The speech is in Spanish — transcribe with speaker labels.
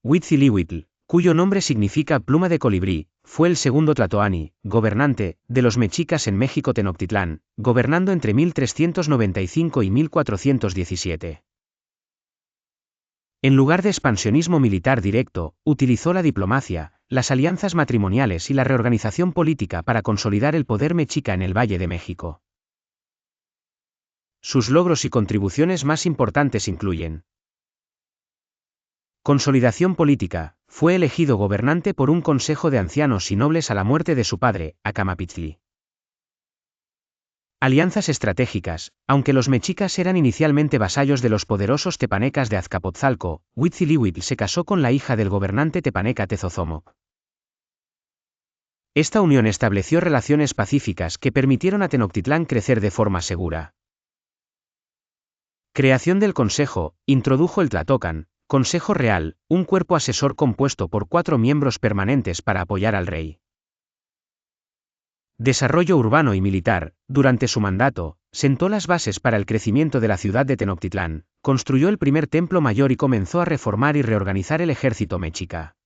Speaker 1: Huitzilihuitl, cuyo nombre significa pluma de colibrí, fue el segundo tlatoani, gobernante, de los mexicas en México Tenochtitlán, gobernando entre 1395 y 1417. En lugar de expansionismo militar directo, utilizó la diplomacia, las alianzas matrimoniales y la reorganización política para consolidar el poder mexica en el Valle de México. Sus logros y contribuciones más importantes incluyen: consolidación política, fue elegido gobernante por un consejo de ancianos y nobles a la muerte de su padre, Acamapitzli. Alianzas estratégicas, aunque los mexicas eran inicialmente vasallos de los poderosos tepanecas de Azcapotzalco, Huitzilihuitl se casó con la hija del gobernante tepaneca Tezozomoc. Esta unión estableció relaciones pacíficas que permitieron a Tenochtitlán crecer de forma segura. Creación del Consejo, introdujo el Tlatocan, Consejo Real, un cuerpo asesor compuesto por 4 miembros permanentes para apoyar al rey. Desarrollo urbano y militar, durante su mandato, sentó las bases para el crecimiento de la ciudad de Tenochtitlán, construyó el primer templo mayor y comenzó a reformar y reorganizar el ejército mexica.